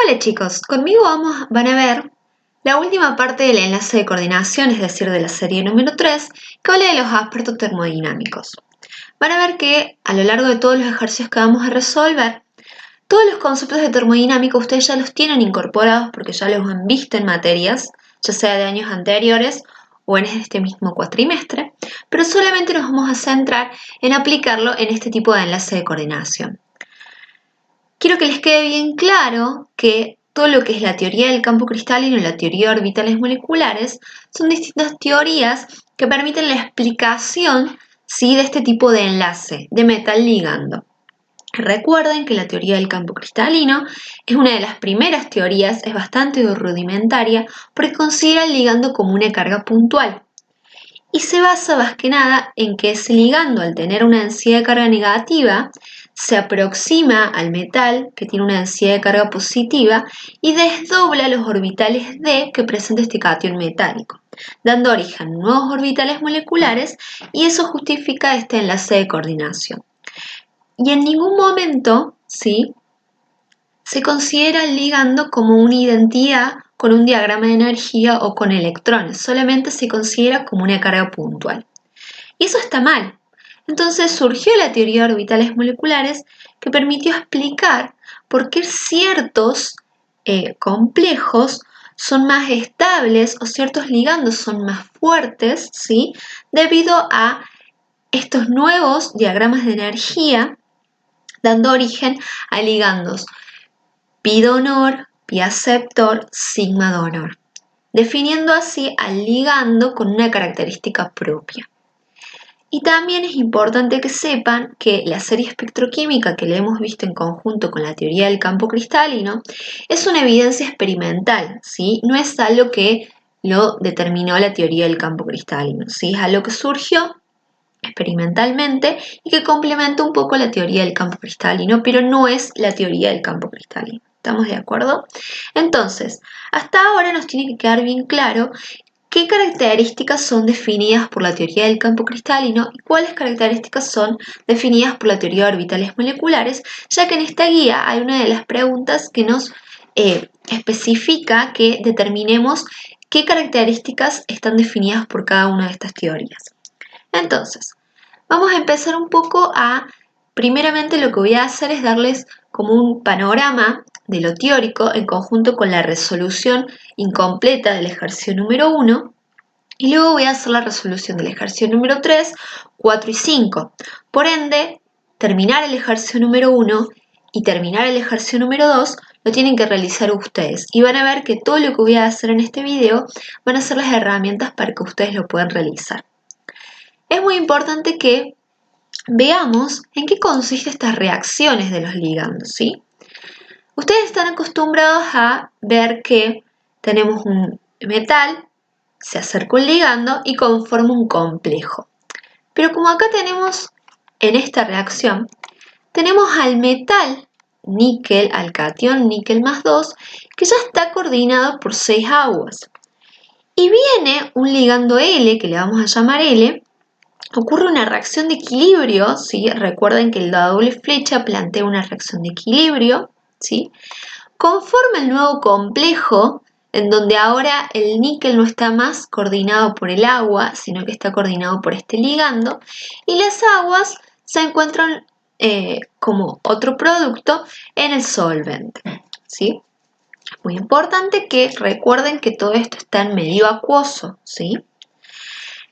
Hola chicos, conmigo van a ver la última parte del enlace de coordinación, es decir, de la serie número 3, que habla de los aspectos termodinámicos. Van a ver que a lo largo de todos los ejercicios que vamos a resolver, todos los conceptos de termodinámica ustedes ya los tienen incorporados porque ya los han visto en materias, ya sea de años anteriores o en este mismo cuatrimestre, pero solamente nos vamos a centrar en aplicarlo en este tipo de enlace de coordinación. Quiero que les quede bien claro que todo lo que es la teoría del campo cristalino y la teoría de orbitales moleculares son distintas teorías que permiten la explicación, ¿sí?, de este tipo de enlace, de metal ligando. Recuerden que la teoría del campo cristalino es una de las primeras teorías, es bastante rudimentaria porque considera el ligando como una carga puntual. Y se basa más que nada en que ese ligando, al tener una densidad de carga negativa, se aproxima al metal que tiene una densidad de carga positiva y desdobla los orbitales d que presenta este catión metálico, dando origen a nuevos orbitales moleculares, y eso justifica este enlace de coordinación. Y en ningún momento, ¿sí?, se considera el ligando como una identidad con un diagrama de energía o con electrones, solamente se considera como una carga puntual. Y eso está mal. Entonces surgió la teoría de orbitales moleculares que permitió explicar por qué ciertos complejos son más estables o ciertos ligandos son más fuertes, ¿sí?, debido a estos nuevos diagramas de energía, dando origen a ligandos pi donor, pi aceptor, sigma donor, definiendo así al ligando con una característica propia. Y también es importante que sepan que la serie espectroquímica que le hemos visto en conjunto con la teoría del campo cristalino es una evidencia experimental, ¿sí? No es algo que lo determinó la teoría del campo cristalino, ¿sí? Es algo que surgió experimentalmente y que complementa un poco la teoría del campo cristalino, pero no es la teoría del campo cristalino. ¿Estamos de acuerdo? Entonces, hasta ahora nos tiene que quedar bien claro qué características son definidas por la teoría del campo cristalino y cuáles características son definidas por la teoría de orbitales moleculares, ya que en esta guía hay una de las preguntas que nos especifica que determinemos qué características están definidas por cada una de estas teorías. Entonces, vamos a empezar un poco primeramente lo que voy a hacer es darles como un panorama de lo teórico en conjunto con la resolución incompleta del ejercicio número 1, y luego voy a hacer la resolución del ejercicio número 3, 4 y 5. Por ende, terminar el ejercicio número 1 y terminar el ejercicio número 2 lo tienen que realizar ustedes, y van a ver que todo lo que voy a hacer en este video van a ser las herramientas para que ustedes lo puedan realizar. Es muy importante que veamos en qué consisten estas reacciones de los ligandos, ¿sí? Ustedes están acostumbrados a ver que tenemos un metal, se acerca un ligando y conforma un complejo. Pero como acá tenemos en esta reacción, tenemos al metal níquel, al catión níquel más 2, que ya está coordinado por 6 aguas. Y viene un ligando L, que le vamos a llamar L. Ocurre una reacción de equilibrio, ¿sí? Recuerden que la doble flecha plantea una reacción de equilibrio, ¿sí? Conforma el nuevo complejo, en donde ahora el níquel no está más coordinado por el agua, sino que está coordinado por este ligando, y las aguas se encuentran como otro producto en el solvente, ¿sí? Muy importante que recuerden que todo esto está en medio acuoso, ¿sí?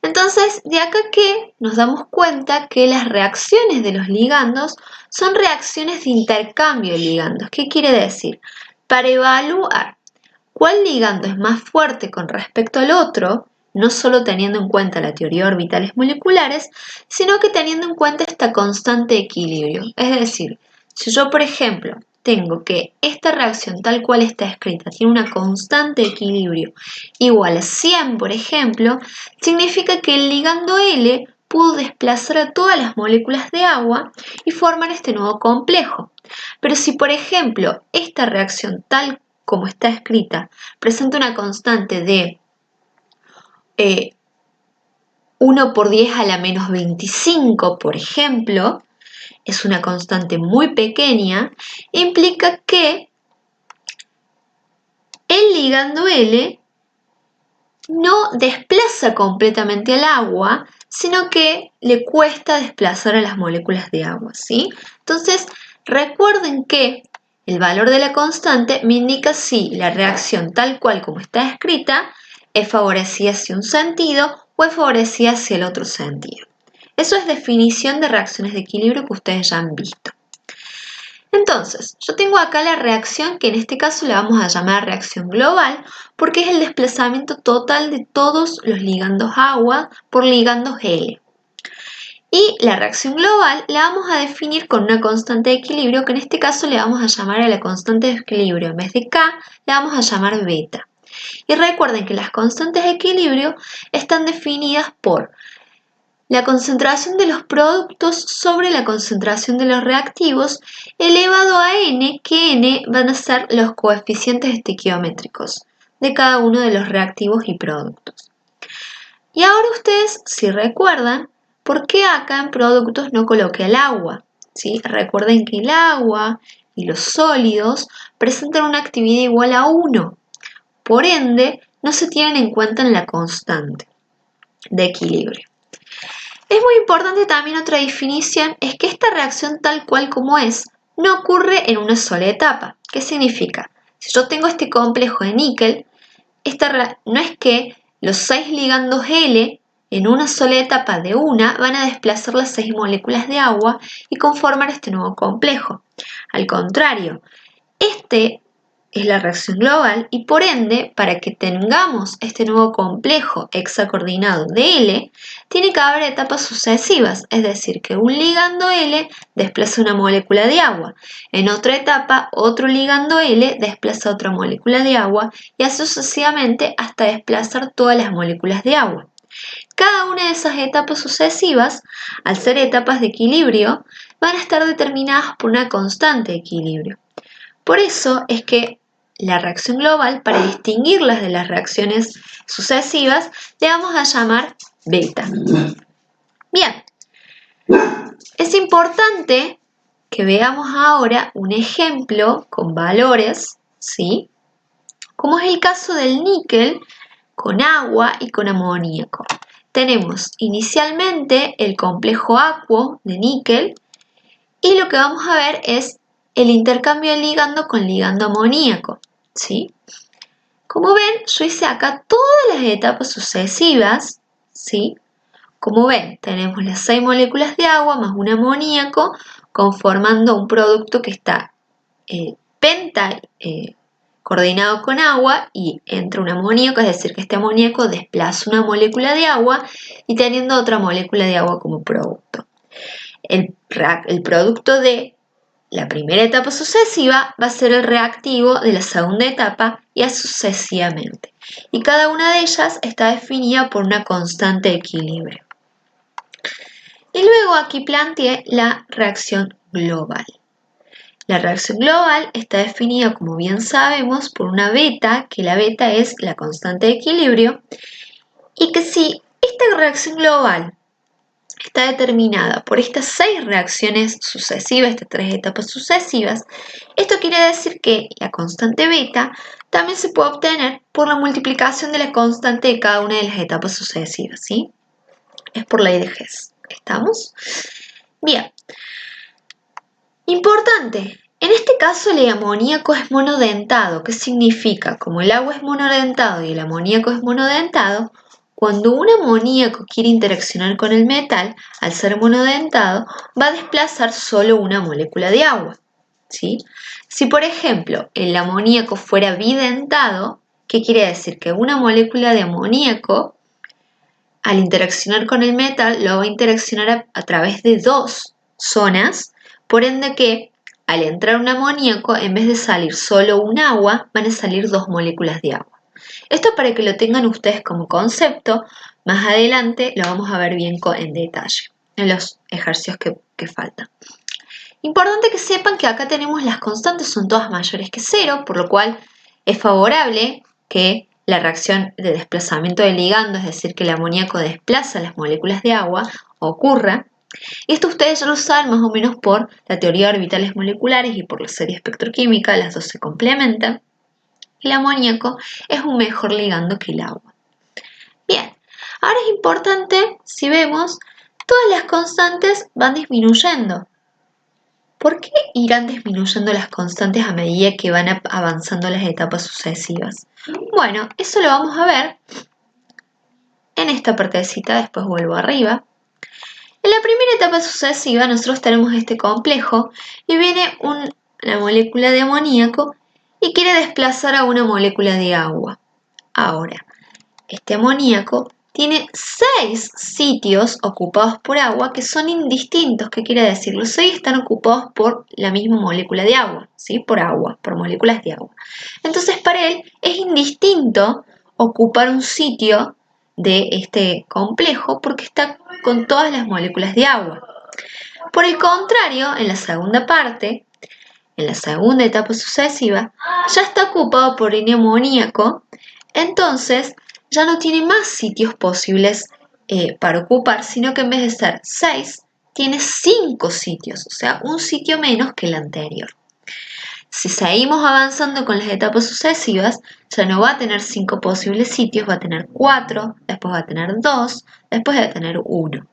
Entonces, de acá que nos damos cuenta que las reacciones de los ligandos son reacciones de intercambio de ligandos. ¿Qué quiere decir? Para evaluar cuál ligando es más fuerte con respecto al otro, no solo teniendo en cuenta la teoría de orbitales moleculares, sino que teniendo en cuenta esta constante de equilibrio. Es decir, si yo, por ejemplo, tengo que esta reacción tal cual está escrita tiene una constante de equilibrio igual a 100, por ejemplo, significa que el ligando L pudo desplazar a todas las moléculas de agua y formar este nuevo complejo. Pero si, por ejemplo, esta reacción tal como está escrita presenta una constante de 1 por 10 a la menos 25, por ejemplo, es una constante muy pequeña, implica que ligando L no desplaza completamente al agua, sino que le cuesta desplazar a las moléculas de agua, ¿sí? Entonces, recuerden que el valor de la constante me indica si la reacción tal cual como está escrita es favorecida hacia un sentido o es favorecida hacia el otro sentido. Eso es definición de reacciones de equilibrio que ustedes ya han visto. Entonces, yo tengo acá la reacción que en este caso le vamos a llamar reacción global porque es el desplazamiento total de todos los ligandos agua por ligandos L. Y la reacción global la vamos a definir con una constante de equilibrio que en este caso le vamos a llamar a la constante de equilibrio en vez de K, le vamos a llamar beta. Y recuerden que las constantes de equilibrio están definidas por la concentración de los productos sobre la concentración de los reactivos elevado a n, que n van a ser los coeficientes estequiométricos de cada uno de los reactivos y productos. Y ahora ustedes, si recuerdan, ¿por qué acá en productos no coloqué el agua? ¿Sí? Recuerden que el agua y los sólidos presentan una actividad igual a 1. Por ende, no se tienen en cuenta en la constante de equilibrio. Es muy importante también otra definición, es que esta reacción tal cual como es, no ocurre en una sola etapa. ¿Qué significa? Si yo tengo este complejo de níquel, no es que los 6 ligandos L en una sola etapa de una van a desplazar las 6 moléculas de agua y conformar este nuevo complejo. Al contrario, este es la reacción global y por ende, para que tengamos este nuevo complejo hexacoordinado de L, tiene que haber etapas sucesivas, es decir, que un ligando L desplaza una molécula de agua, en otra etapa otro ligando L desplaza otra molécula de agua y así sucesivamente hasta desplazar todas las moléculas de agua. Cada una de esas etapas sucesivas, al ser etapas de equilibrio, van a estar determinadas por una constante de equilibrio. Por eso es que la reacción global, para distinguirlas de las reacciones sucesivas, le vamos a llamar beta. Bien, es importante que veamos ahora un ejemplo con valores, ¿sí? Como es el caso del níquel con agua y con amoníaco. Tenemos inicialmente el complejo acuo de níquel y lo que vamos a ver es el intercambio de ligando con ligando amoníaco, ¿sí? Como ven, yo hice acá todas las etapas sucesivas, ¿sí? Como ven, tenemos las 6 moléculas de agua más un amoníaco conformando un producto que está coordinado con agua y entra un amoníaco, es decir, que este amoníaco desplaza una molécula de agua y teniendo otra molécula de agua como producto. El producto de la primera etapa sucesiva va a ser el reactivo de la segunda etapa y así sucesivamente. Y cada una de ellas está definida por una constante de equilibrio. Y luego aquí planteé la reacción global. La reacción global está definida, como bien sabemos, por una beta, que la beta es la constante de equilibrio, y que si esta reacción global está determinada por estas 6 reacciones sucesivas, estas 3 etapas sucesivas, esto quiere decir que la constante beta también se puede obtener por la multiplicación de la constante de cada una de las etapas sucesivas, ¿sí? Es por ley de Hess. ¿Estamos? Bien. Importante. En este caso el amoníaco es monodentado. ¿Qué significa? Como el agua es monodentado y el amoníaco es monodentado, cuando un amoníaco quiere interaccionar con el metal, al ser monodentado, va a desplazar solo una molécula de agua, ¿sí? Si, por ejemplo, el amoníaco fuera bidentado, ¿qué quiere decir? Que una molécula de amoníaco, al interaccionar con el metal, lo va a interaccionar a través de 2 zonas, por ende que al entrar un amoníaco, en vez de salir solo un agua, van a salir 2 moléculas de agua. Esto para que lo tengan ustedes como concepto, más adelante lo vamos a ver bien en detalle, en los ejercicios que faltan. Importante que sepan que acá tenemos las constantes, son todas mayores que 0, por lo cual es favorable que la reacción de desplazamiento del ligando, es decir, que el amoníaco desplaza las moléculas de agua, ocurra. Y esto ustedes ya lo saben más o menos por la teoría de orbitales moleculares y por la serie espectroquímica, las dos se complementan. el amoníaco es un mejor ligando que el agua. Bien, ahora es importante, si vemos, todas las constantes van disminuyendo. ¿Por qué irán disminuyendo las constantes a medida que van avanzando las etapas sucesivas? Bueno, eso lo vamos a ver en esta partecita, después vuelvo arriba. En la primera etapa sucesiva nosotros tenemos este complejo y viene una molécula de amoníaco y quiere desplazar a una molécula de agua. Ahora, este amoníaco tiene 6 sitios ocupados por agua que son indistintos. ¿Qué quiere decir? Los 6 están ocupados por la misma molécula de agua, ¿sí? Por agua, por moléculas de agua. Entonces, para él es indistinto ocupar un sitio de este complejo porque está con todas las moléculas de agua. Por el contrario, en la segunda parte, en la segunda etapa sucesiva, ya está ocupado por el amoníaco, entonces ya no tiene más sitios posibles para ocupar, sino que en vez de ser 6, tiene 5 sitios, o sea, un sitio menos que el anterior. Si seguimos avanzando con las etapas sucesivas, ya no va a tener 5 posibles sitios, va a tener 4, después va a tener 2, después va a tener 1.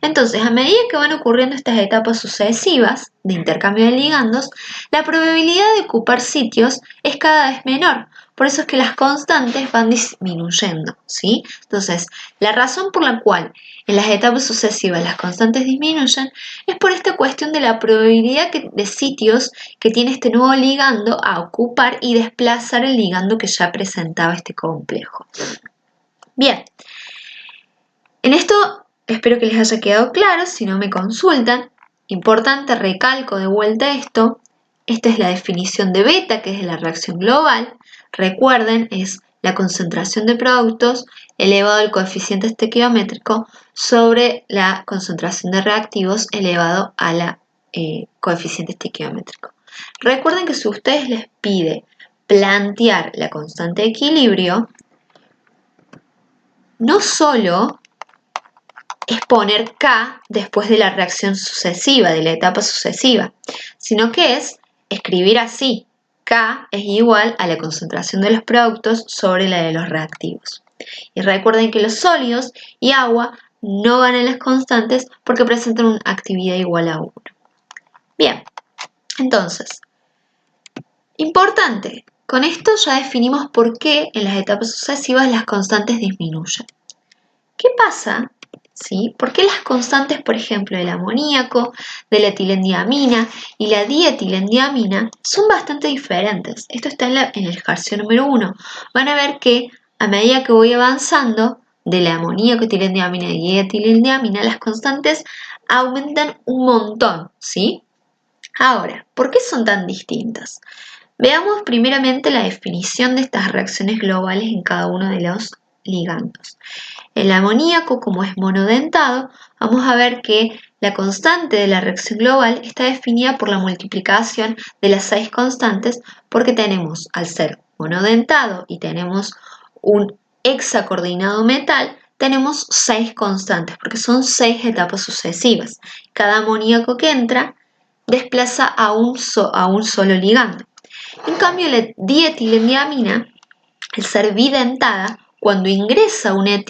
Entonces, a medida que van ocurriendo estas etapas sucesivas de intercambio de ligandos, la probabilidad de ocupar sitios es cada vez menor. Por eso es que las constantes van disminuyendo, ¿sí? Entonces, la razón por la cual en las etapas sucesivas las constantes disminuyen es por esta cuestión de la probabilidad de sitios que tiene este nuevo ligando a ocupar y desplazar el ligando que ya presentaba este complejo. Bien, en esto espero que les haya quedado claro, si no me consultan. Importante, recalco de vuelta esto. Esta es la definición de beta, que es la reacción global. Recuerden, es la concentración de productos elevado al coeficiente estequiométrico sobre la concentración de reactivos elevado a la coeficiente estequiométrico. Recuerden que si ustedes les pide plantear la constante de equilibrio, no solo es poner K después de la reacción sucesiva, de la etapa sucesiva, sino que es escribir así: K es igual a la concentración de los productos sobre la de los reactivos. Y recuerden que los sólidos y agua no van en las constantes porque presentan una actividad igual a 1. Bien, entonces, importante, con esto ya definimos por qué en las etapas sucesivas las constantes disminuyen. ¿Qué pasa? ¿Sí? ¿Por qué las constantes, por ejemplo, del amoníaco, de la etilendiamina y la dietilendiamina son bastante diferentes? Esto está en el ejercicio número 1. Van a ver que a medida que voy avanzando del amoníaco, etilendiamina y dietilendiamina, las constantes aumentan un montón, ¿sí? Ahora, ¿por qué son tan distintas? Veamos primeramente la definición de estas reacciones globales en cada uno de los ligandos. El amoníaco, como es monodentado, vamos a ver que la constante de la reacción global está definida por la multiplicación de las 6 constantes, porque tenemos, al ser monodentado y tenemos un hexacoordinado metal, tenemos 6 constantes, porque son 6 etapas sucesivas. Cada amoníaco que entra desplaza a un solo ligando. En cambio, la dietilendiamina, al ser bidentada, cuando ingresa una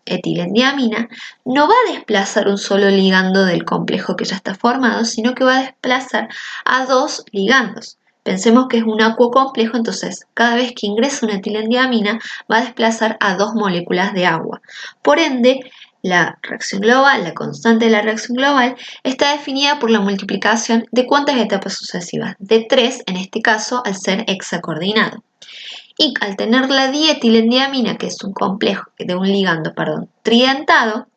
etilendiamina, no va a desplazar un solo ligando del complejo que ya está formado, sino que va a desplazar a 2 ligandos. Pensemos que es un acuocomplejo, entonces cada vez que ingresa una etilendiamina va a desplazar a 2 moléculas de agua. Por ende, la reacción global, la constante de la reacción global, está definida por la multiplicación de ¿cuántas etapas sucesivas? De 3, en este caso, al ser hexacoordinado. Y al tener la dietilendiamina, que es un complejo de un ligando, tridentado,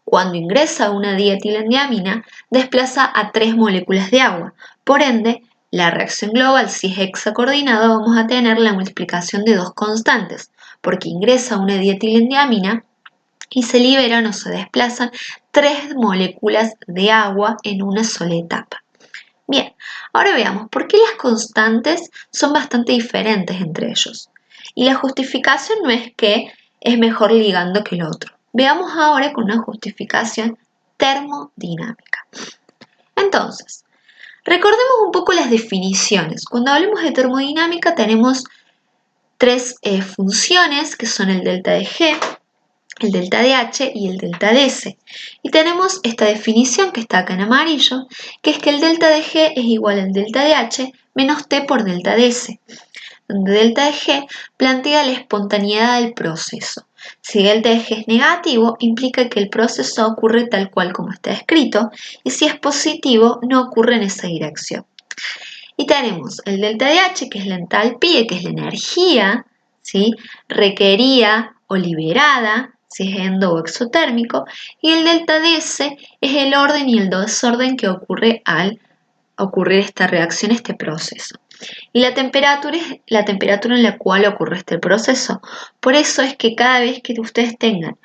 cuando ingresa una dietilendiamina, desplaza a 3 moléculas de agua. Por ende, la reacción global, si es hexacoordinado, vamos a tener la multiplicación de 2 constantes, porque ingresa una dietilendiamina y se liberan o se desplazan 3 moléculas de agua en una sola etapa. Bien, ahora veamos por qué las constantes son bastante diferentes entre ellos. Y la justificación no es que es mejor ligando que el otro. Veamos ahora con una justificación termodinámica. Entonces, recordemos un poco las definiciones. Cuando hablemos de termodinámica tenemos tres funciones que son el delta de G, el delta de H y el delta de S. Y tenemos esta definición que está acá en amarillo, que es que el delta de G es igual al delta de H menos T por delta de S, donde delta de G plantea la espontaneidad del proceso. Si delta de G es negativo, implica que el proceso ocurre tal cual como está escrito, y si es positivo, no ocurre en esa dirección. Y tenemos el delta de H, que es la entalpía, que es la energía, ¿sí?, requerida o liberada, si es endo o exotérmico, y el delta de S es el orden y el desorden que ocurre al ocurrir esta reacción, este proceso. Y la temperatura es la temperatura en la cual ocurre este proceso. Por eso es que cada vez que ustedes tengan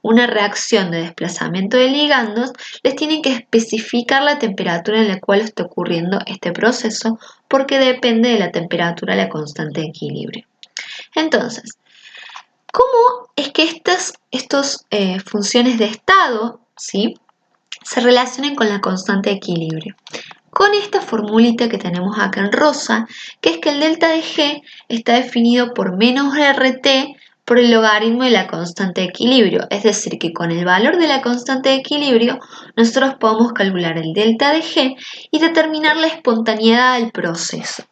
una reacción de desplazamiento de ligandos, les tienen que especificar la temperatura en la cual está ocurriendo este proceso, porque depende de la temperatura la constante de equilibrio. Entonces, ¿cómo es que estas funciones de estado, ¿sí?, se relacionan con la constante de equilibrio? Con esta formulita que tenemos acá en rosa, que es que el delta de G está definido por menos RT por el logaritmo de la constante de equilibrio. Es decir, que con el valor de la constante de equilibrio nosotros podemos calcular el delta de G y determinar la espontaneidad del proceso.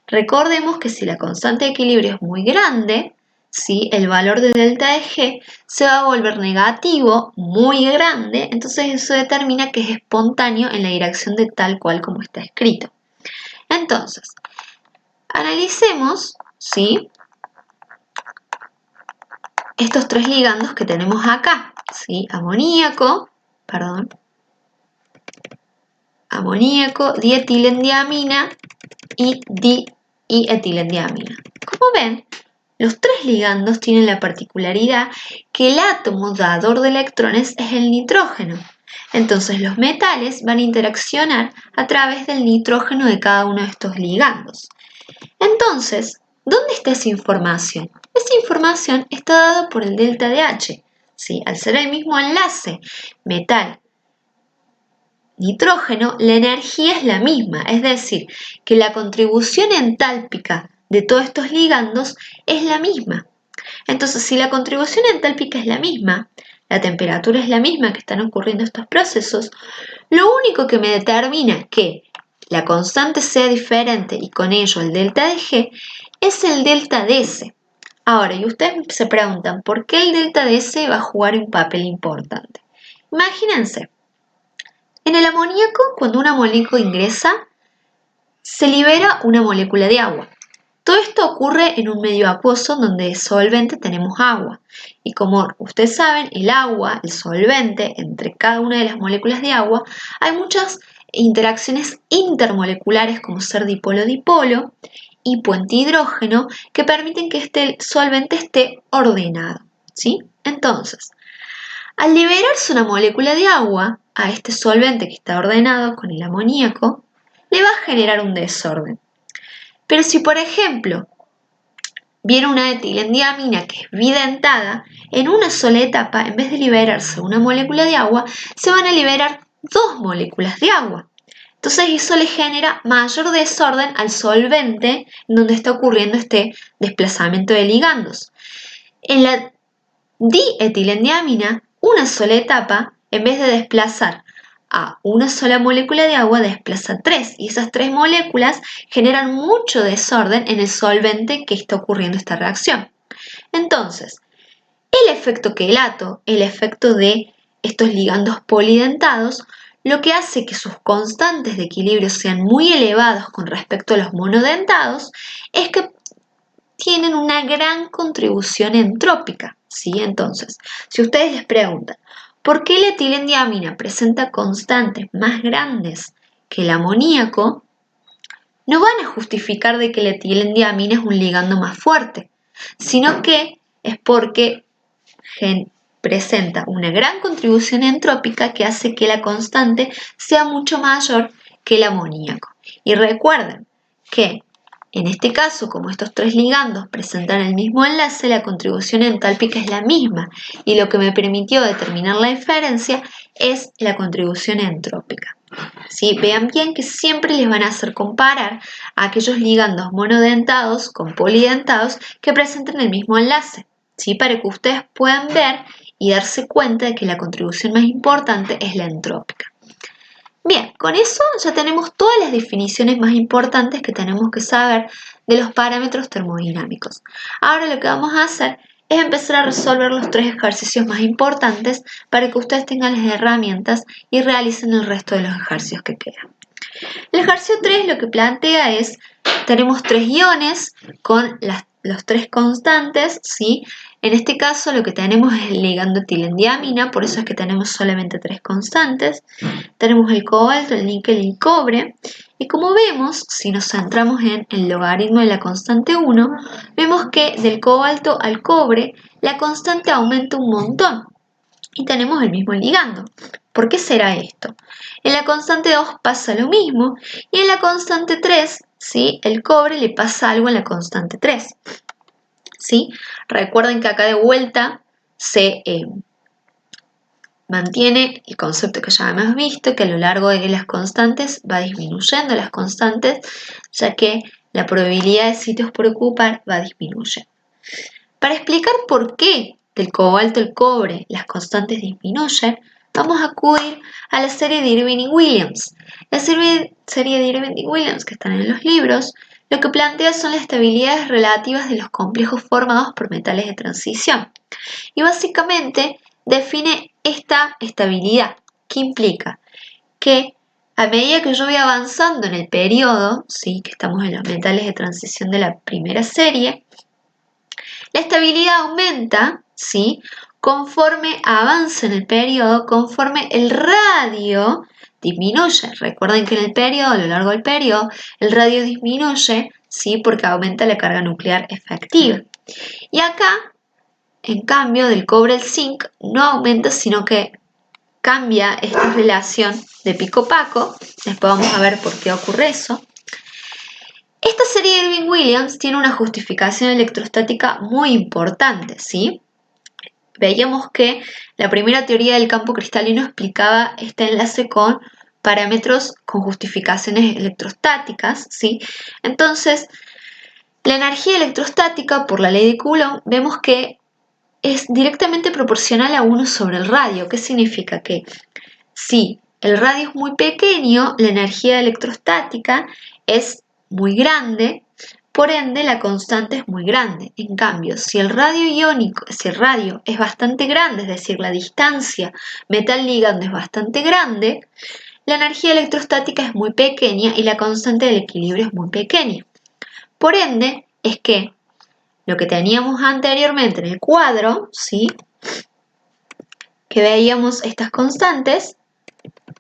Recordemos que si la constante de equilibrio es muy grande, ¿sí?, el valor de delta de G se va a volver negativo, muy grande, entonces eso determina que es espontáneo en la dirección de tal cual como está escrito. Entonces, analicemos, ¿sí?, estos tres ligandos que tenemos acá, ¿sí?, amoníaco, dietilendiamina y dietilendiamina. Como ven, los tres ligandos tienen la particularidad que el átomo dador de electrones es el nitrógeno. Entonces los metales van a interaccionar a través del nitrógeno de cada uno de estos ligandos. Entonces, ¿dónde está esa información? Esa información está dada por el delta de H. ¿Sí? Al ser el mismo enlace metal nitrógeno, la energía es la misma, es decir, que la contribución entálpica de todos estos ligandos es la misma. Entonces, si la contribución entálpica es la misma, la temperatura es la misma que están ocurriendo estos procesos, lo único que me determina que la constante sea diferente y con ello el delta de G es el delta de S. Ahora, y ustedes se preguntan, ¿por qué el delta de S va a jugar un papel importante? Imagínense, en el amoníaco, cuando un amoníaco ingresa, se libera una molécula de agua. Todo esto ocurre en un medio acuoso donde de solvente tenemos agua. Y como ustedes saben, el agua, el solvente, entre cada una de las moléculas de agua, hay muchas interacciones intermoleculares como ser dipolo-dipolo y puente hidrógeno que permiten que este solvente esté ordenado, ¿sí? Entonces, al liberarse una molécula de agua a este solvente que está ordenado con el amoníaco, le va a generar un desorden. Pero si, por ejemplo, viene una etilendiamina que es bidentada, en una sola etapa, en vez de liberarse una molécula de agua, se van a liberar dos moléculas de agua. Entonces eso le genera mayor desorden al solvente en donde está ocurriendo este desplazamiento de ligandos. En la dietilendiamina, una sola etapa, en vez de desplazar a una sola molécula de agua, desplaza tres, y esas tres moléculas generan mucho desorden en el solvente que está ocurriendo esta reacción. Entonces, el efecto quelato, el efecto de estos ligandos polidentados, lo que hace que sus constantes de equilibrio sean muy elevados con respecto a los monodentados es que tienen una gran contribución entrópica, ¿sí? Entonces, si ustedes les preguntan, ¿por qué la etilendiamina presenta constantes más grandes que el amoníaco? No van a justificar de que la etilendiamina es un ligando más fuerte, sino que es porque presenta una gran contribución entrópica que hace que la constante sea mucho mayor que el amoníaco. Y recuerden que en este caso, como estos tres ligandos presentan el mismo enlace, la contribución entálpica es la misma y lo que me permitió determinar la diferencia es la contribución entrópica. ¿Sí? Vean bien que siempre les van a hacer comparar a aquellos ligandos monodentados con polidentados que presenten el mismo enlace, ¿sí? Para que ustedes puedan ver y darse cuenta de que la contribución más importante es la entrópica. Bien, con eso ya tenemos todas las definiciones más importantes que tenemos que saber de los parámetros termodinámicos. Ahora lo que vamos a hacer es empezar a resolver los 3 ejercicios más importantes para que ustedes tengan las herramientas y realicen el resto de los ejercicios que quedan. El ejercicio 3 lo que plantea es, tenemos 3 iones con los 3 constantes, ¿sí? En este caso lo que tenemos es el ligando etilendiamina, por eso es que tenemos solamente 3 constantes. Tenemos el cobalto, el níquel y el cobre. Y como vemos, si nos centramos en el logaritmo de la constante 1, vemos que del cobalto al cobre la constante aumenta un montón. Y tenemos el mismo ligando. ¿Por qué será esto? En la constante 2 pasa lo mismo y en la constante 3, ¿sí? El cobre le pasa algo en la constante 3. ¿Sí? Recuerden que acá de vuelta se mantiene el concepto que ya hemos visto, que a lo largo de las constantes va disminuyendo las constantes, ya que la probabilidad de sitios por ocupar va disminuyendo. Para explicar por qué del cobalto al cobre las constantes disminuyen, vamos a acudir a la serie de Irving y Williams. La serie de Irving y Williams que están en los libros, lo que plantea son las estabilidades relativas de los complejos formados por metales de transición. Y básicamente define esta estabilidad, que implica que a medida que yo voy avanzando en el periodo, ¿sí? Que estamos en los metales de transición de la primera serie, la estabilidad aumenta, ¿sí? Conforme avanza en el periodo, conforme el radio disminuye. Recuerden que en el periodo, a lo largo del periodo, el radio disminuye, ¿sí? Porque aumenta la carga nuclear efectiva. Y acá, en cambio, del cobre al zinc no aumenta, sino que cambia esta relación de pico-paco. Después vamos a ver por qué ocurre eso. Esta serie de Irving-Williams tiene una justificación electrostática muy importante, ¿sí? Veíamos que la primera teoría del campo cristalino explicaba este enlace con parámetros con justificaciones electrostáticas, ¿sí? Entonces, la energía electrostática, por la ley de Coulomb, vemos que es directamente proporcional a 1 sobre el radio. ¿Qué significa? Que si el radio es muy pequeño, la energía electrostática es muy grande, por ende la constante es muy grande. En cambio, si el radio es bastante grande, es decir, la distancia metal-ligando es bastante grande, la energía electrostática es muy pequeña y la constante del equilibrio es muy pequeña. Por ende, es que lo que teníamos anteriormente en el cuadro, ¿sí? Que veíamos estas constantes,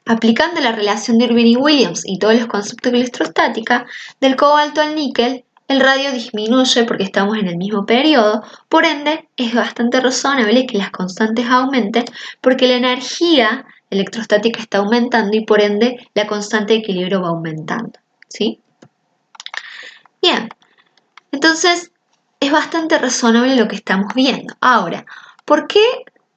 aplicando la relación de Irving y Williams y todos los conceptos de electrostática, del cobalto al níquel, el radio disminuye porque estamos en el mismo periodo, por ende es bastante razonable que las constantes aumenten porque la energía electrostática está aumentando y por ende la constante de equilibrio va aumentando, ¿sí? Bien, entonces es bastante razonable lo que estamos viendo. Ahora, ¿por qué?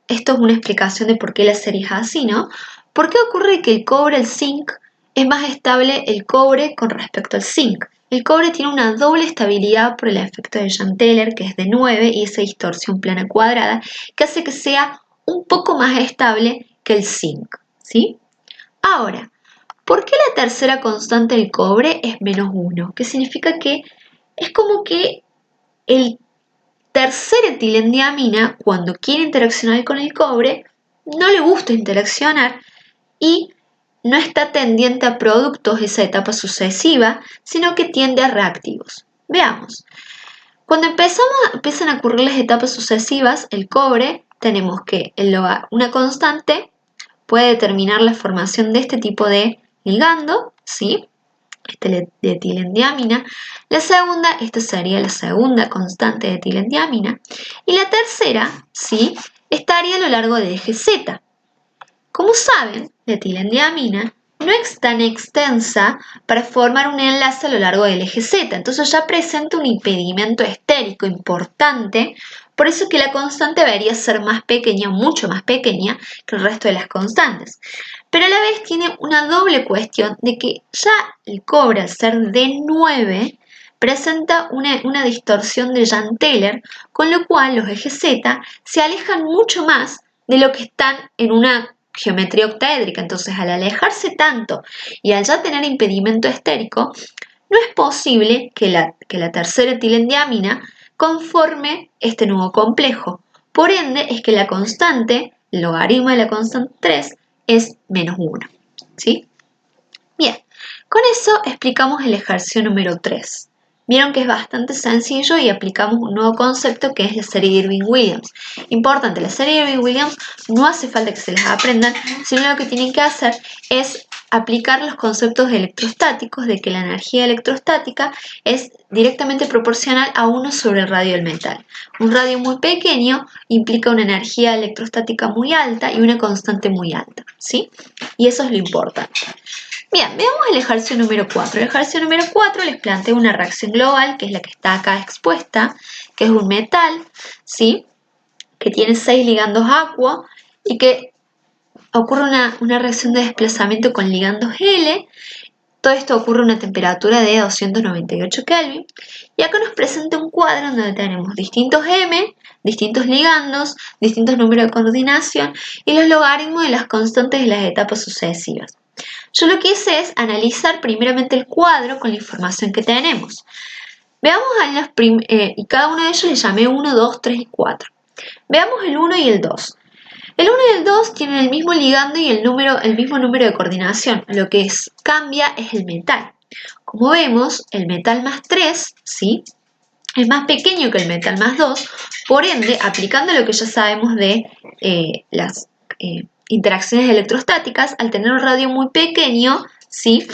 Esto es una explicación de por qué la serie es así, ¿no? ¿Por qué ocurre que el cobre, el zinc, es más estable el cobre con respecto al zinc? El cobre tiene una doble estabilidad por el efecto de Jahn-Teller, que es de 9, y esa distorsión plana cuadrada, que hace que sea un poco más estable que el zinc, ¿sí? Ahora, ¿por qué la tercera constante del cobre es -1? Que significa que es como que el tercer etilendiamina, cuando quiere interaccionar con el cobre, no le gusta interaccionar y no está tendiente a productos esa etapa sucesiva, sino que tiende a reactivos. Veamos. Cuando empiezan a ocurrir las etapas sucesivas, el cobre, tenemos que una constante puede determinar la formación de este tipo de ligando, ¿sí? De etilendiamina. La segunda, esta sería la segunda constante de etilendiamina. Y la tercera, ¿sí? Estaría a lo largo del eje Z. Como saben, la etilendiamina no es tan extensa para formar un enlace a lo largo del eje Z. Entonces ya presenta un impedimento estérico importante, por eso que la constante debería ser más pequeña, mucho más pequeña que el resto de las constantes. Pero a la vez tiene una doble cuestión de que ya el cobre, al ser D9, presenta una distorsión de Jahn-Teller, con lo cual los ejes Z se alejan mucho más de lo que están en una geometría octaédrica. Entonces, al alejarse tanto y al ya tener impedimento estérico, no es posible que la tercera etilendiamina conforme este nuevo complejo. Por ende, es que la constante, el logaritmo de la constante 3, es menos 1. ¿Sí? Bien, con eso explicamos el ejercicio número 3. Vieron que es bastante sencillo y aplicamos un nuevo concepto que es la serie de Irving-Williams. Importante, la serie de Irving-Williams no hace falta que se las aprendan, sino lo que tienen que hacer es aplicar los conceptos electrostáticos de que la energía electrostática es directamente proporcional a 1 sobre el radio del metal. Un radio muy pequeño implica una energía electrostática muy alta y una constante muy alta, ¿sí? Y eso es lo importante. Bien, veamos el ejercicio número 4. El ejercicio número 4 les planteo una reacción global, que es la que está acá expuesta, que es un metal, ¿sí? Que tiene 6 ligandos aquo y que ocurre una reacción de desplazamiento con ligandos L. Todo esto ocurre a una temperatura de 298 Kelvin. Y acá nos presenta un cuadro donde tenemos distintos M, distintos ligandos, distintos números de coordinación y los logaritmos de las constantes de las etapas sucesivas. Yo lo que hice es analizar primeramente el cuadro con la información que tenemos. Veamos y cada uno de ellos le llamé 1, 2, 3 y 4. Veamos el 1 y el 2. El 1 y el 2 tienen el mismo ligando y el mismo número de coordinación. Lo que cambia es el metal. Como vemos, el metal más 3, ¿sí?, es más pequeño que el metal más 2. Por ende, aplicando lo que ya sabemos de las interacciones electrostáticas, al tener un radio muy pequeño, ¿sí?,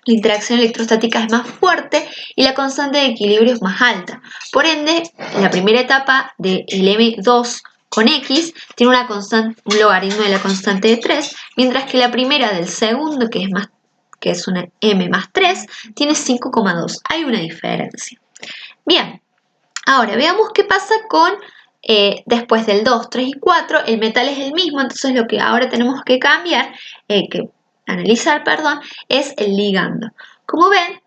la interacción electrostática es más fuerte y la constante de equilibrio es más alta. Por ende, la primera etapa del M2 con X tiene un logaritmo de la constante de 3, mientras que la primera del segundo, que es una M más 3, tiene 5,2. Hay una diferencia. Bien, ahora veamos qué pasa con después del 2, 3 y 4. El metal es el mismo, entonces lo que ahora tenemos que analizar, es el ligando. Como ven,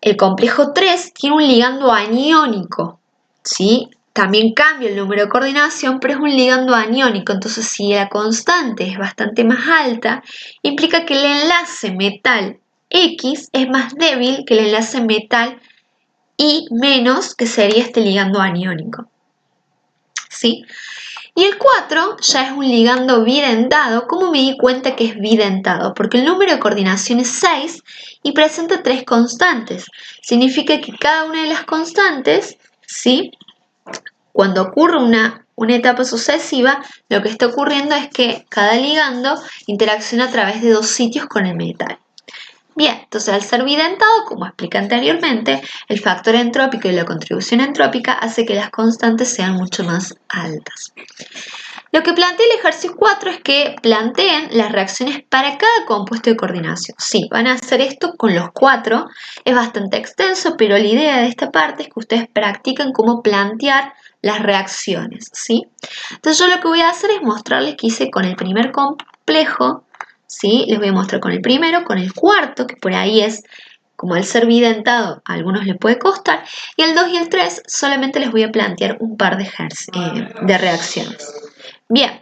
el complejo 3 tiene un ligando aniónico, ¿sí? También cambia el número de coordinación, pero es un ligando aniónico. Entonces, si la constante es bastante más alta, implica que el enlace metal X es más débil que el enlace metal Y menos, que sería este ligando aniónico, ¿sí? Y el 4 ya es un ligando bidentado. ¿Cómo me di cuenta que es bidentado? Porque el número de coordinación es 6 y presenta 3 constantes. Significa que cada una de las constantes, ¿sí?, cuando ocurre una etapa sucesiva, lo que está ocurriendo es que cada ligando interacciona a través de 2 sitios con el metal. Bien, entonces al ser bidentado, como expliqué anteriormente, el factor entrópico y la contribución entrópica hace que las constantes sean mucho más altas. Lo que plantea el ejercicio 4 es que planteen las reacciones para cada compuesto de coordinación. Sí, van a hacer esto con los 4, es bastante extenso, pero la idea de esta parte es que ustedes practiquen cómo plantear las reacciones, ¿sí? Entonces yo lo que voy a hacer es mostrarles que hice con el primer complejo, ¿sí? Les voy a mostrar con el primero, con el cuarto, que por ahí es, como al ser bidentado, a algunos les puede costar, y el 2 y el 3 solamente les voy a plantear un par de reacciones. Bien,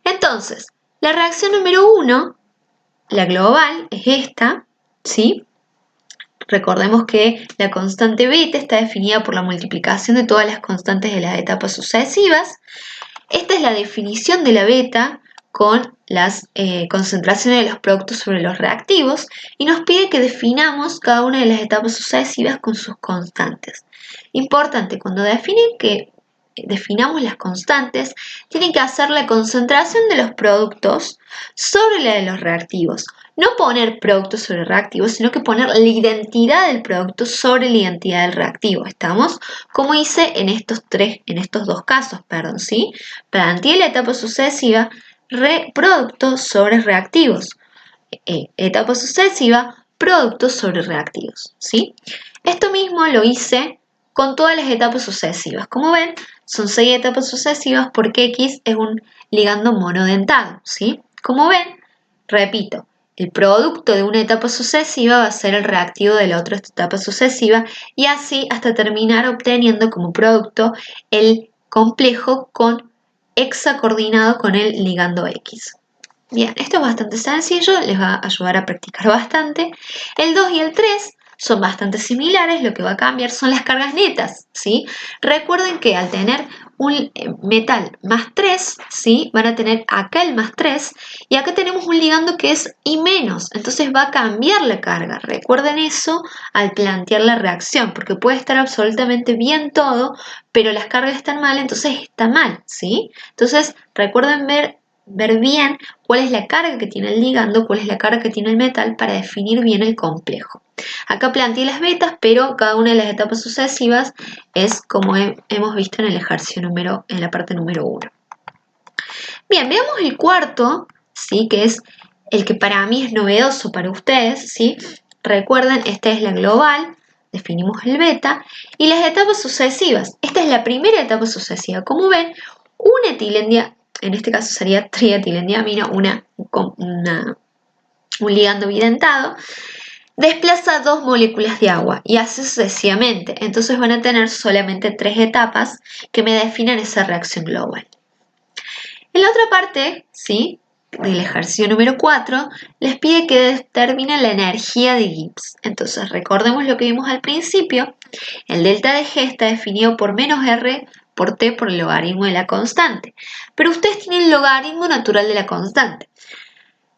entonces, la reacción número 1, la global, es esta, ¿sí? Recordemos que la constante beta está definida por la multiplicación de todas las constantes de las etapas sucesivas. Esta es la definición de la beta con las concentraciones de los productos sobre los reactivos y nos pide que definamos cada una de las etapas sucesivas con sus constantes. Importante, cuando definamos las constantes, tienen que hacer la concentración de los productos sobre la de los reactivos. No poner productos sobre reactivos, sino que poner la identidad del producto sobre la identidad del reactivo. ¿Estamos? Como hice en estos dos casos, ¿sí? Planteé la etapa sucesiva productos sobre reactivos. etapa sucesiva, productos sobre reactivos, ¿sí? Esto mismo lo hice con todas las etapas sucesivas. Como ven, son 6 etapas sucesivas porque X es un ligando monodentado, ¿sí? Como ven, repito, el producto de una etapa sucesiva va a ser el reactivo de la otra etapa sucesiva y así hasta terminar obteniendo como producto el complejo con hexacoordinado con el ligando X. Bien, esto es bastante sencillo, les va a ayudar a practicar bastante. El 2 y el 3 son bastante similares, lo que va a cambiar son las cargas netas, ¿sí? Recuerden que al tener un metal más 3, ¿sí? Van a tener acá el más 3 y acá tenemos un ligando que es I-, entonces va a cambiar la carga. Recuerden eso al plantear la reacción, porque puede estar absolutamente bien todo, pero las cargas están mal, entonces está mal, ¿sí? Entonces recuerden ver bien cuál es la carga que tiene el ligando, cuál es la carga que tiene el metal para definir bien el complejo. Acá planteé las betas, pero cada una de las etapas sucesivas es como hemos visto en el ejercicio en la parte número 1. Bien, veamos el cuarto, ¿sí? Que es el que para mí es novedoso para ustedes, ¿sí? Recuerden, esta es la global, definimos el beta, y las etapas sucesivas. Esta es la primera etapa sucesiva. Como ven, una etilendia, en este caso sería trietilendiamina, un ligando bidentado, desplaza 2 moléculas de agua y así sucesivamente. Entonces van a tener solamente 3 etapas que me definen esa reacción global. En la otra parte, ¿sí?, del ejercicio número 4, les pide que determinen la energía de Gibbs. Entonces recordemos lo que vimos al principio. El delta de G está definido por menos R por T por el logaritmo de la constante. Pero ustedes tienen el logaritmo natural de la constante.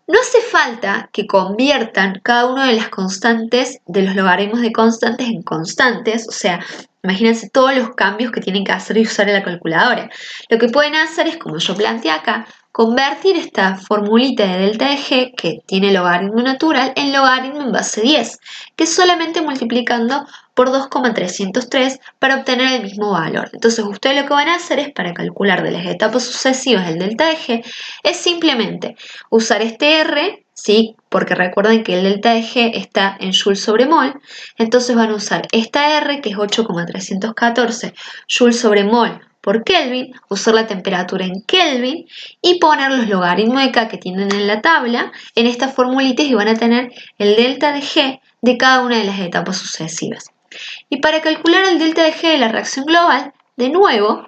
No hace falta que conviertan cada una de las constantes de los logaritmos de constantes en constantes, o sea, imagínense todos los cambios que tienen que hacer y usar en la calculadora. Lo que pueden hacer es, como yo planteé acá, convertir esta formulita de delta de G, que tiene logaritmo natural, en logaritmo en base 10, que es solamente multiplicando por 2,303 para obtener el mismo valor. Entonces ustedes lo que van a hacer es, para calcular de las etapas sucesivas el delta de G, es simplemente usar este R, ¿sí? Porque recuerden que el delta de G está en Joule sobre mol, entonces van a usar esta R, que es 8,314 Joule sobre mol por Kelvin, usar la temperatura en Kelvin y poner los logaritmos de K que tienen en la tabla en estas formulitas y van a tener el delta de G de cada una de las etapas sucesivas. Y para calcular el delta de G de la reacción global, de nuevo,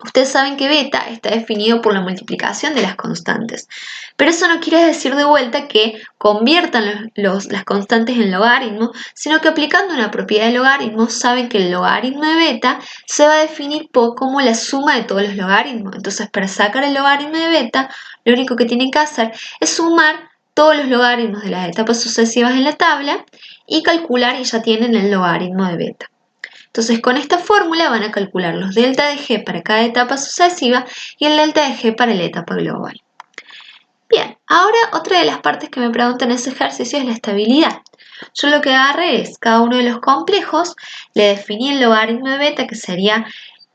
ustedes saben que beta está definido por la multiplicación de las constantes, pero eso no quiere decir de vuelta que conviertan las constantes en logaritmos, sino que aplicando una propiedad de logaritmos saben que el logaritmo de beta se va a definir como la suma de todos los logaritmos. Entonces, para sacar el logaritmo de beta, lo único que tienen que hacer es sumar todos los logaritmos de las etapas sucesivas en la tabla y calcular y ya tienen el logaritmo de beta. Entonces, con esta fórmula van a calcular los delta de G para cada etapa sucesiva y el delta de G para la etapa global. Bien, ahora otra de las partes que me preguntan en ese ejercicio es la estabilidad. Yo lo que agarré es cada uno de los complejos, le definí el logaritmo de beta, que sería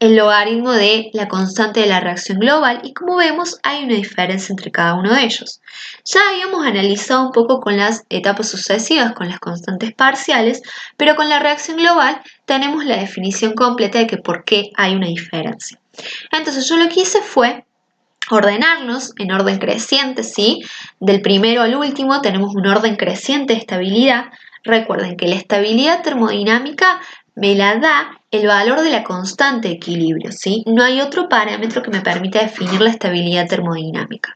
el logaritmo de la constante de la reacción global, y como vemos hay una diferencia entre cada uno de ellos. Ya habíamos analizado un poco con las etapas sucesivas, con las constantes parciales, pero con la reacción global tenemos la definición completa de que por qué hay una diferencia. Entonces yo lo que hice fue ordenarlos en orden creciente, ¿sí? Del primero al último tenemos un orden creciente de estabilidad. Recuerden que la estabilidad termodinámica me la da el valor de la constante de equilibrio, ¿sí? No hay otro parámetro que me permita definir la estabilidad termodinámica.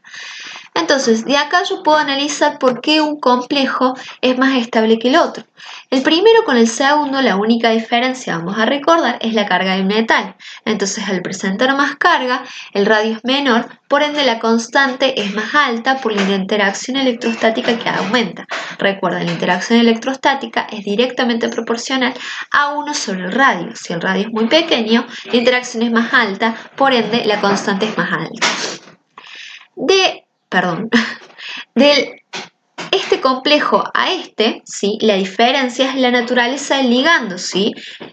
Entonces, de acá yo puedo analizar por qué un complejo es más estable que el otro. El primero con el segundo, la única diferencia, vamos a recordar, es la carga del metal. Entonces, al presentar más carga, el radio es menor, por ende la constante es más alta por la interacción electrostática que aumenta. Recuerden, la interacción electrostática es directamente proporcional a 1 sobre el radio. Si el radio es muy pequeño, la interacción es más alta, por ende la constante es más alta. Del este complejo a este, ¿sí?, la diferencia es la naturaleza del ligando, ¿sí?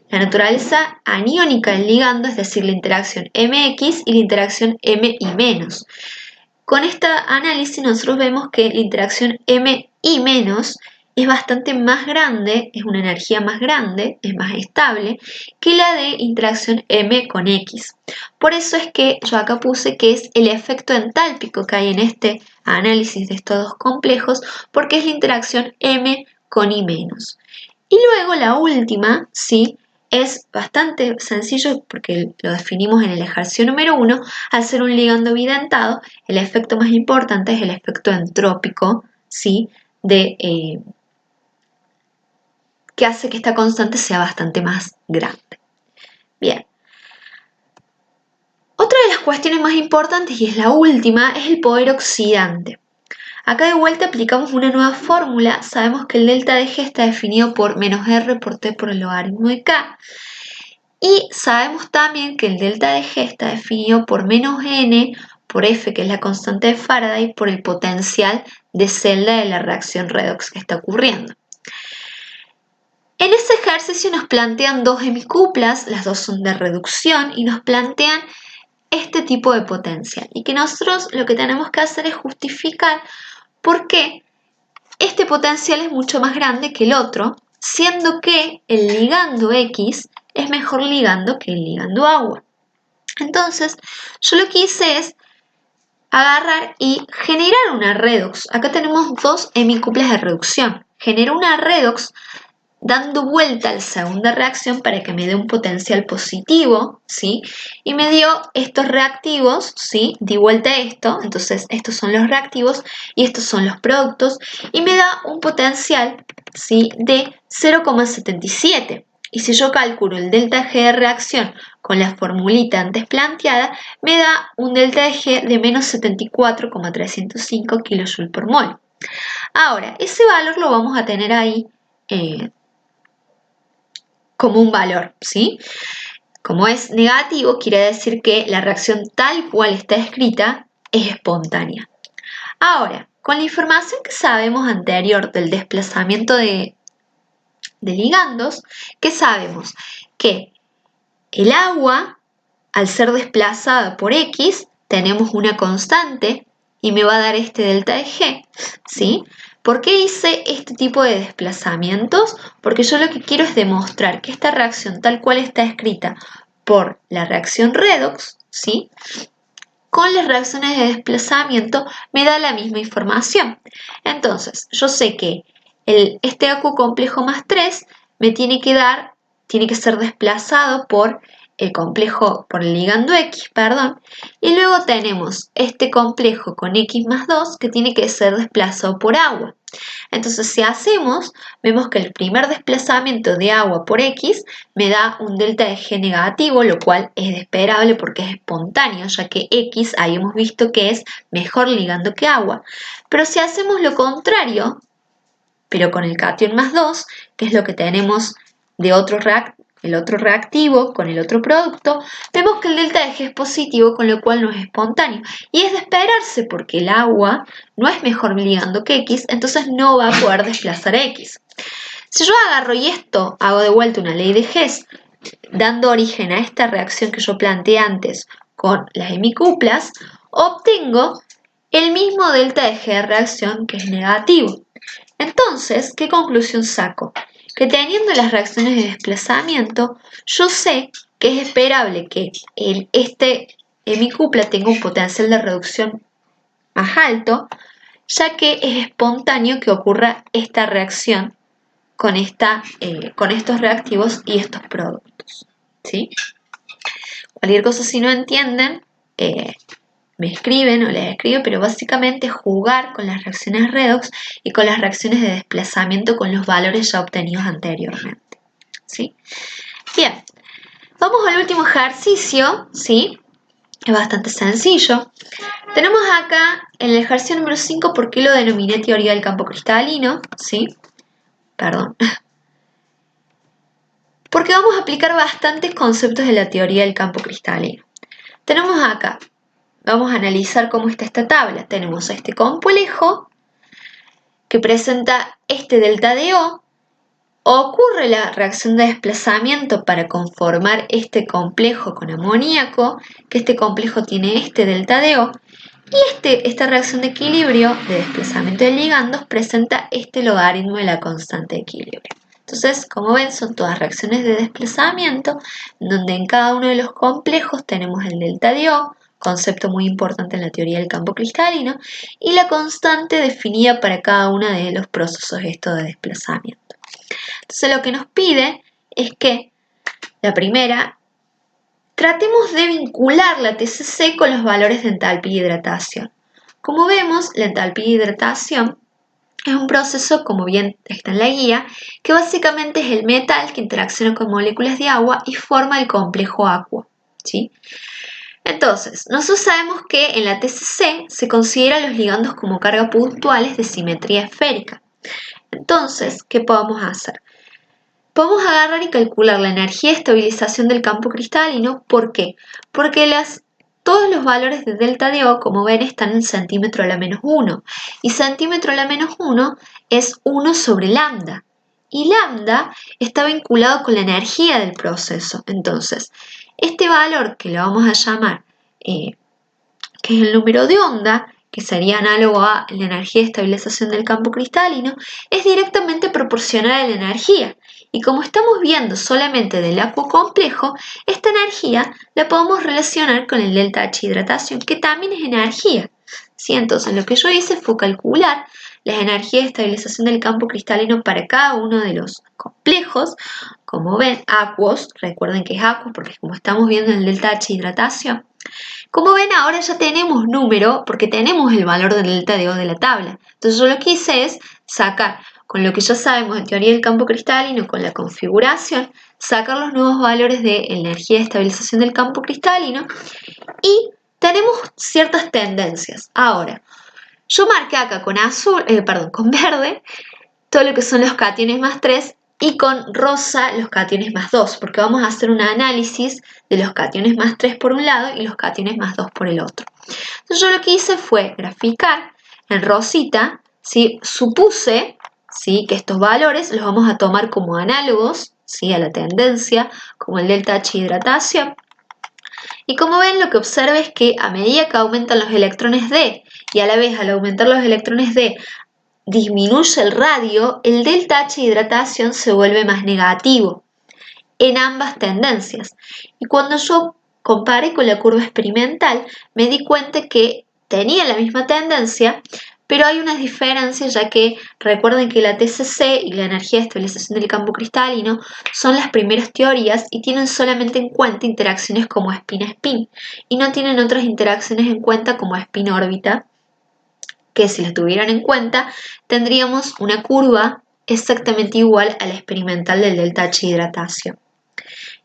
La naturaleza aniónica del ligando, es decir, la interacción MX y la interacción MI-. Con este análisis nosotros vemos que la interacción MI I menos es bastante más grande, es una energía más grande, es más estable que la de interacción M con X. Por eso es que yo acá puse que es el efecto entálpico que hay en este análisis de estos dos complejos, porque es la interacción M con I menos. Y luego la última, ¿sí? Es bastante sencillo porque lo definimos en el ejercicio número 1. Al ser un ligando bidentado, el efecto más importante es el efecto entrópico, ¿sí? Que hace que esta constante sea bastante más grande. Bien. Otra de las cuestiones más importantes, y es la última, es el poder oxidante. Acá de vuelta aplicamos una nueva fórmula. Sabemos que el delta de G está definido por menos R por T por el logaritmo de K. Y sabemos también que el delta de G está definido por menos N por F, que es la constante de Faraday, por el potencial de celda de la reacción redox que está ocurriendo. En ese ejercicio nos plantean dos hemicuplas, las dos son de reducción, y nos plantean este tipo de potencial. Y que nosotros lo que tenemos que hacer es justificar por qué este potencial es mucho más grande que el otro, siendo que el ligando X es mejor ligando que el ligando agua. Entonces, yo lo que hice es agarrar y generar una redox. Acá tenemos dos hemicuplas de reducción. Genero una redox dando vuelta a la segunda reacción para que me dé un potencial positivo, ¿sí? Y me dio estos reactivos, ¿sí? Di vuelta a esto, entonces estos son los reactivos y estos son los productos, y me da un potencial, ¿sí? De 0,77. Y si yo calculo el delta G de reacción con la formulita antes planteada, me da un delta de G de menos 74,305 kJ por mol. Ahora, ese valor lo vamos a tener ahí como un valor, ¿sí? Como es negativo, quiere decir que la reacción tal cual está escrita es espontánea. Ahora, con la información que sabemos anterior del desplazamiento de ligandos, ¿qué sabemos? Que el agua, al ser desplazada por X, tenemos una constante y me va a dar este delta de G, ¿sí? ¿Por qué hice este tipo de desplazamientos? Porque yo lo que quiero es demostrar que esta reacción tal cual está escrita por la reacción redox, ¿sí? Con las reacciones de desplazamiento me da la misma información. Entonces, yo sé que este acu complejo más 3 me tiene que ser desplazado por el complejo, por el ligando X, perdón, y luego tenemos este complejo con X más 2 que tiene que ser desplazado por agua. Entonces, si hacemos, vemos que el primer desplazamiento de agua por X me da un delta de G negativo, lo cual es esperable porque es espontáneo, ya que X ahí hemos visto que es mejor ligando que agua. Pero si hacemos lo contrario, pero con el catión más 2, que es lo que tenemos de el otro reactivo con el otro producto, vemos que el delta de G es positivo, con lo cual no es espontáneo. Y es de esperarse porque el agua no es mejor ligando que X, entonces no va a poder desplazar X. Si yo agarro y esto hago de vuelta una ley de Hess, dando origen a esta reacción que yo planteé antes con las hemicuplas, obtengo el mismo delta de G de reacción que es negativo. Entonces, ¿qué conclusión saco? Que teniendo las reacciones de desplazamiento, yo sé que es esperable que este hemicupla tenga un potencial de reducción más alto, ya que es espontáneo que ocurra esta reacción con estos reactivos y estos productos, ¿sí? Cualquier cosa si no entienden, me escriben o les escribo, pero básicamente jugar con las reacciones redox y con las reacciones de desplazamiento con los valores ya obtenidos anteriormente, ¿sí? Bien, vamos al último ejercicio, ¿sí? Es bastante sencillo. Tenemos acá en el ejercicio número 5, ¿por qué lo denominé teoría del campo cristalino? ¿Sí? Perdón. Porque vamos a aplicar bastantes conceptos de la teoría del campo cristalino. Tenemos acá, vamos a analizar cómo está esta tabla. Tenemos este complejo que presenta este delta de O. Ocurre la reacción de desplazamiento para conformar este complejo con amoníaco, que este complejo tiene este delta de O. Y esta reacción de equilibrio de desplazamiento de ligandos presenta este logaritmo de la constante de equilibrio. Entonces, como ven, son todas reacciones de desplazamiento, donde en cada uno de los complejos tenemos el delta de O, concepto muy importante en la teoría del campo cristalino, y la constante definida para cada uno de los procesos estos de desplazamiento. Entonces, lo que nos pide es que, la primera, tratemos de vincular la TCC con los valores de entalpía y hidratación. Como vemos, la entalpía y hidratación es un proceso, como bien está en la guía, que básicamente es el metal que interacciona con moléculas de agua y forma el complejo aquo, ¿sí? Entonces, nosotros sabemos que en la TCC se consideran los ligandos como cargas puntuales de simetría esférica. Entonces, ¿qué podemos hacer? Podemos agarrar y calcular la energía de estabilización del campo cristalino. ¿Por qué? Porque todos los valores de delta de O, como ven, están en centímetro a la menos 1. Y centímetro a la menos 1 es 1 sobre lambda. Y lambda está vinculado con la energía del proceso. Entonces, este valor que lo vamos a llamar, que es el número de onda, que sería análogo a la energía de estabilización del campo cristalino, es directamente proporcional a la energía. Y como estamos viendo solamente del aquo complejo, esta energía la podemos relacionar con el delta H hidratación, que también es energía. ¿Sí? Entonces lo que yo hice fue calcular las energías de estabilización del campo cristalino para cada uno de los complejos. Como ven, aquos, recuerden que es aquo porque como estamos viendo en el delta H hidratación, como ven, ahora ya tenemos número porque tenemos el valor del delta de O de la tabla. Entonces yo lo que hice es sacar, con lo que ya sabemos en teoría del campo cristalino, con la configuración, sacar los nuevos valores de energía de estabilización del campo cristalino y tenemos ciertas tendencias. Ahora, yo marqué acá con con verde todo lo que son los cationes más 3 y con rosa los cationes más 2, porque vamos a hacer un análisis de los cationes más 3 por un lado y los cationes más 2 por el otro. Entonces yo lo que hice fue graficar en rosita, ¿sí? Supuse, ¿sí?, que estos valores los vamos a tomar como análogos, ¿sí?, a la tendencia, como el delta H hidratación. Y como ven, lo que observa es que a medida que aumentan los electrones D y a la vez al aumentar los electrones D disminuye el radio, el delta H hidratación se vuelve más negativo en ambas tendencias. Y cuando yo comparé con la curva experimental, me di cuenta que tenía la misma tendencia, pero hay unas diferencias, ya que recuerden que la TCC y la energía de estabilización del campo cristalino son las primeras teorías y tienen solamente en cuenta interacciones como spin-spin y no tienen otras interacciones en cuenta como spin-órbita, que si las tuvieran en cuenta tendríamos una curva exactamente igual a la experimental del delta H hidratación.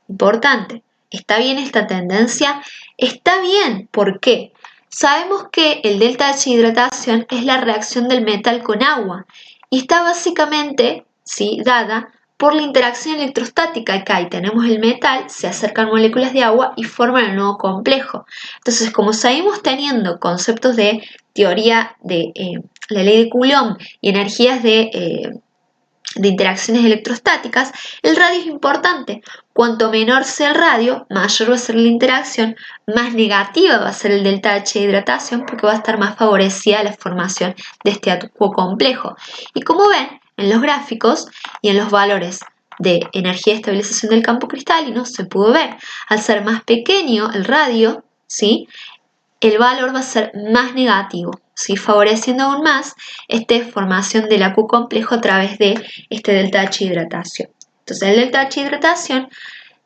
Importante, ¿está bien esta tendencia? Está bien, ¿por qué? Sabemos que el delta H hidratación es la reacción del metal con agua y está básicamente, ¿sí?, dada por la interacción electrostática. Acá ahí tenemos el metal, se acercan moléculas de agua y forman el nuevo complejo. Entonces, como seguimos teniendo conceptos de teoría de la ley de Coulomb y energías de interacciones electrostáticas, el radio es importante. Cuanto menor sea el radio, mayor va a ser la interacción, más negativa va a ser el delta H de hidratación porque va a estar más favorecida la formación de este aquo complejo. Y como ven en los gráficos y en los valores de energía de estabilización del campo cristalino, se pudo ver, al ser más pequeño el radio, ¿sí?, el valor va a ser más negativo, ¿sí?, favoreciendo aún más esta formación del aquo complejo a través de este delta H hidratación. Entonces el delta H hidratación,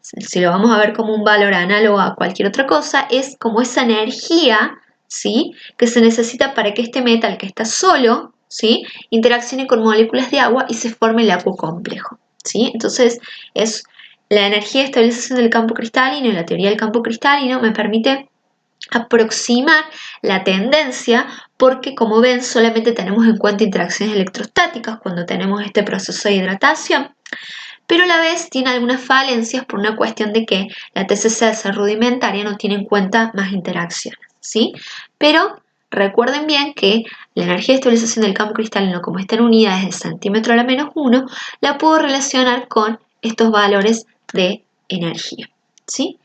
si lo vamos a ver como un valor análogo a cualquier otra cosa, es como esa energía, ¿sí?, que se necesita para que este metal que está solo, ¿sí?, interaccione con moléculas de agua y se forme el aquo complejo, ¿sí? Entonces es la energía de estabilización del campo cristalino y la teoría del campo cristalino me permite aproximar la tendencia porque, como ven, solamente tenemos en cuenta interacciones electrostáticas cuando tenemos este proceso de hidratación, pero a la vez tiene algunas falencias por una cuestión de que la TCC, al ser rudimentaria, no tiene en cuenta más interacciones, ¿sí? Pero recuerden bien que la energía de estabilización del campo cristalino, como está en unidades de centímetro a la menos 1, la puedo relacionar con estos valores de energía, ¿sí?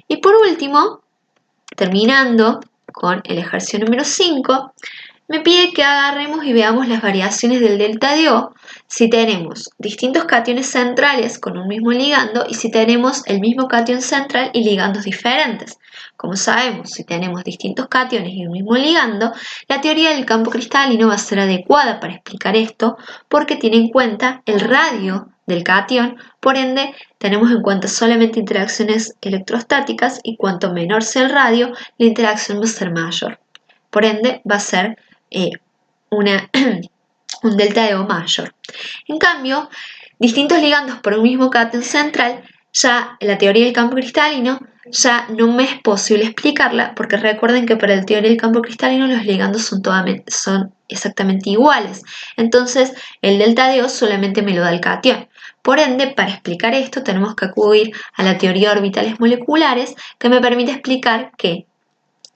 Y por último, terminando con el ejercicio número 5, me pide que agarremos y veamos las variaciones del delta de O si tenemos distintos cationes centrales con un mismo ligando y si tenemos el mismo catión central y ligandos diferentes. Como sabemos, si tenemos distintos cationes y un mismo ligando, la teoría del campo cristalino va a ser adecuada para explicar esto porque tiene en cuenta el radio del catión, por ende tenemos en cuenta solamente interacciones electrostáticas y cuanto menor sea el radio, la interacción va a ser mayor. Por ende va a ser un delta de O mayor. En cambio, distintos ligandos por un mismo catión central, ya en la teoría del campo cristalino, ya no me es posible explicarla, porque recuerden que para la teoría del campo cristalino los ligandos son exactamente iguales. Entonces, el delta de O solamente me lo da el catión. Por ende, para explicar esto tenemos que acudir a la teoría de orbitales moleculares, que me permite explicar que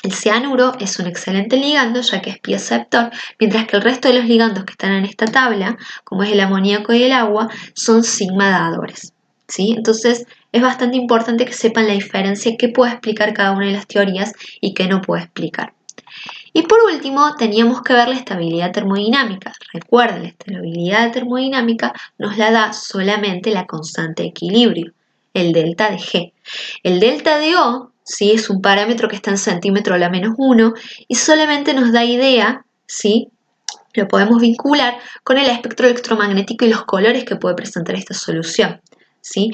el cianuro es un excelente ligando ya que es pi aceptor, mientras que el resto de los ligandos que están en esta tabla, como es el amoníaco y el agua, son sigma dadores, ¿sí? Entonces es bastante importante que sepan la diferencia que puede explicar cada una de las teorías y que no puede explicar. Y por último teníamos que ver la estabilidad termodinámica. Recuerden, la estabilidad termodinámica nos la da solamente la constante de equilibrio, el delta de G. El delta de O, ¿sí?, es un parámetro que está en centímetro a la menos 1 y solamente nos da idea, ¿sí?, lo podemos vincular con el espectro electromagnético y los colores que puede presentar esta solución, ¿sí?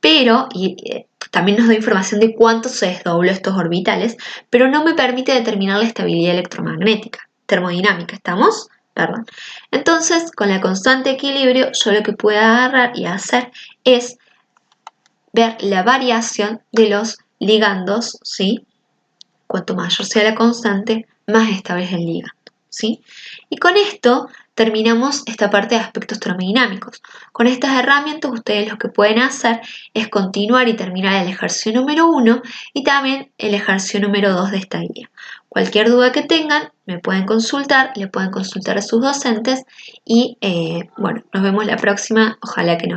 Pero también nos da información de cuánto se desdobló estos orbitales, pero no me permite determinar la estabilidad electromagnética, termodinámica, ¿estamos? Perdón. Entonces, con la constante de equilibrio, yo lo que puedo agarrar y hacer es ver la variación de los ligandos, ¿sí? Cuanto mayor sea la constante, más estable es el ligando, ¿sí? Y con esto terminamos esta parte de aspectos termodinámicos. Con estas herramientas ustedes lo que pueden hacer es continuar y terminar el ejercicio número 1 y también el ejercicio número 2 de esta guía. Cualquier duda que tengan me pueden consultar, le pueden consultar a sus docentes y bueno, nos vemos la próxima, ojalá que nos vean.